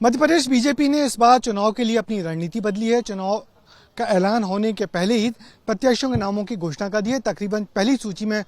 Madhya Pradesh BJP ने इस बार चुनाव के लिए अपनी रणनीति बदली है। चुनाव का ऐलान होने के पहले ही प्रत्याशियों के नामों की घोषणा कर दी है। तकरीबन पहली सूची में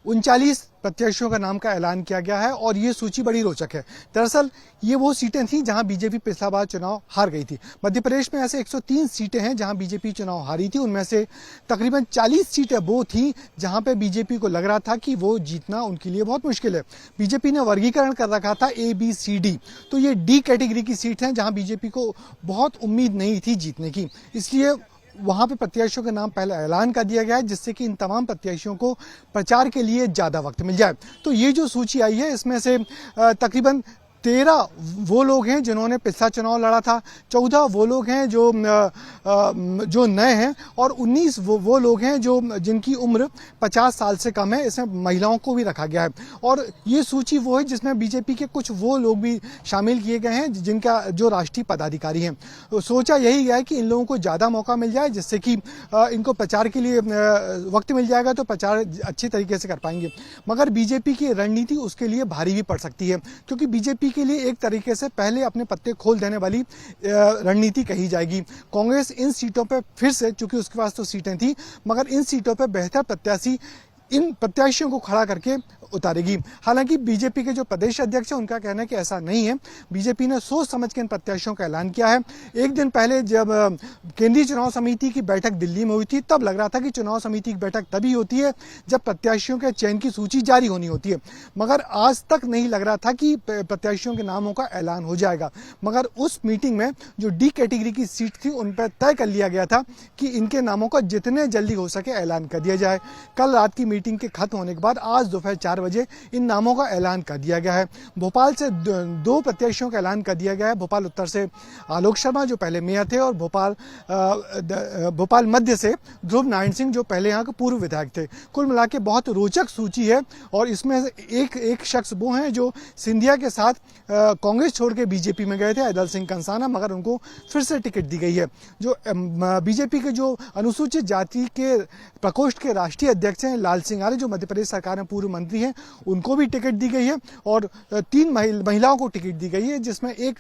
39 प्रत्याशियों का नाम का ऐलान किया गया है और ये सूची बड़ी रोचक है। दरअसल ये वो सीटें थी जहां बीजेपी पिछला बार चुनाव हार गई थी। मध्य प्रदेश में ऐसे 103 सीटें हैं जहां बीजेपी चुनाव हारी थी। उनमें से तकरीबन 40 सीटें वो थी जहां पे बीजेपी को लग रहा था कि वो जीतना उनके लिए बहुत मुश्किल है। बीजेपी ने वर्गीकरण कर रखा था ABCD, तो ये D कैटेगरी की सीट है जहां बीजेपी को बहुत उम्मीद नहीं थी जीतने की। इसलिए वहां पे प्रत्याशियों के नाम पहले ऐलान कर दिया गया है, जिससे कि इन तमाम प्रत्याशियों को प्रचार के लिए ज्यादा वक्त मिल जाए। तो ये जो सूची आई है इसमें से तकरीबन 13 वो लोग हैं जिन्होंने पिछला चुनाव लड़ा था, 14 वो लोग हैं जो नए हैं और 19 वो लोग हैं जिनकी उम्र 50 साल से कम है। इसमें महिलाओं को भी रखा गया है और ये सूची वो है जिसमें बीजेपी के कुछ वो लोग भी शामिल किए गए हैं जिनका जो राष्ट्रीय पदाधिकारी हैं। तो सोचा यही गया है कि इन लोगों को ज़्यादा मौका मिल जाए, जिससे कि इनको प्रचार के लिए वक्त मिल जाएगा तो प्रचार अच्छे तरीके से कर पाएंगे। मगर बीजेपी की रणनीति उसके लिए भारी भी पड़ सकती है, क्योंकि बीजेपी के लिए एक तरीके से पहले अपने पत्ते खोल देने वाली रणनीति कही जाएगी। कांग्रेस इन सीटों पर फिर से, चूंकि उसके पास तो सीटें थी, मगर इन सीटों पर बेहतर प्रत्याशी इन प्रत्याशियों को खड़ा करके उतारेगी। हालांकि बीजेपी के जो प्रदेश अध्यक्ष हैं उनका कहना है कि ऐसा नहीं है। बीजेपी ने सोच समझ के इन प्रत्याशियों का ऐलान किया है। एक दिन पहले जब केंद्रीय चुनाव समिति की बैठक दिल्ली में हुई थी, तब लग रहा था कि चुनाव समिति की बैठक तभी होती है जब प्रत्याशियों के चयन की सूची जारी होनी होती है। मगर आज तक नहीं लग रहा था कि प्रत्याशियों के नामों का ऐलान हो जाएगा। मगर उस मीटिंग में जो D कैटेगरी की सीट थी उन पर तय कर लिया गया था कि इनके नामों का जितने जल्दी हो सके ऐलान कर दिया जाए। कल रात की मीटिंग के खत्म होने के बाद आज दोपहर 4 बजे इन नामों का ऐलान कर दिया गया है। भोपाल से 2 प्रत्याशियों का ऐलान कर दिया गया है। भोपाल उत्तर से आलोक शर्मा जो पहले मेयर थे और भोपाल मध्य से ध्रुव नारायण सिंह जो पहले यहाँ के पूर्व विधायक थे। कुल मिला के बहुत रोचक सूची है और इसमें एक शख्स वो हैं जो सिंधिया के साथ कांग्रेस छोड़ के बीजेपी में गए थे, अदल सिंह कंसाना, मगर उनको फिर से टिकट दी गई है। जो बीजेपी के जो अनुसूचित जाति के प्रकोष्ठ के राष्ट्रीय अध्यक्ष हैं लाल सिंह आर्य, जो मध्य प्रदेश सरकार में पूर्व मंत्री हैं, उनको भी टिकट दी गई है और 3 महिलाओं को टिकट दी गई है, जिसमें एक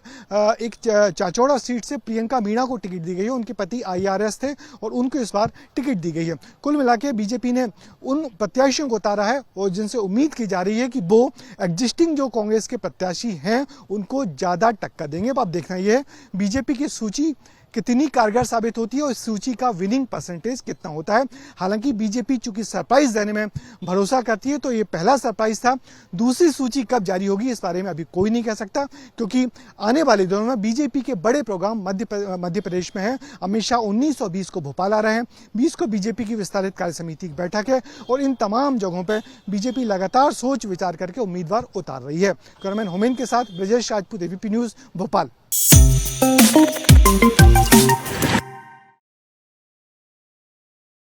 चाचौड़ा सीट से प्रियंका मीणा को टिकट दी गई है। उनके पति IRS थे और उनको इस बार टिकट दी गई है। कुल मिला के बीजेपी ने उन प्रत्याशियों को उतारा है और जिनसे उम्मीद की जा रही है कि वो एग्जिस्टिंग जो कांग्रेस के प्रत्याशी हैं उनको ज्यादा टक्कर देंगे। अब देखना यह है बीजेपी की सूची कितनी कारगर साबित होती है और इस सूची का विनिंग परसेंटेज कितना होता है। हालांकि बीजेपी चूंकि सरप्राइज देने में भरोसा करती है, तो ये पहला सरप्राइज था। दूसरी सूची कब जारी होगी इस बारे में अभी कोई नहीं कह सकता, क्योंकि आने वाले दिनों में बीजेपी के बड़े प्रोग्राम मध्य प्रदेश में है। अमित शाह 19 और 20 को भोपाल आ रहे हैं, 20 को बीजेपी की विस्तारित कार्य समिति की बैठक है और इन तमाम जगहों पर बीजेपी लगातार सोच विचार करके उम्मीदवार उतार रही है। कैमरामैन होमेन के साथ ब्रजेश राजपूत, ABP न्यूज, भोपाल।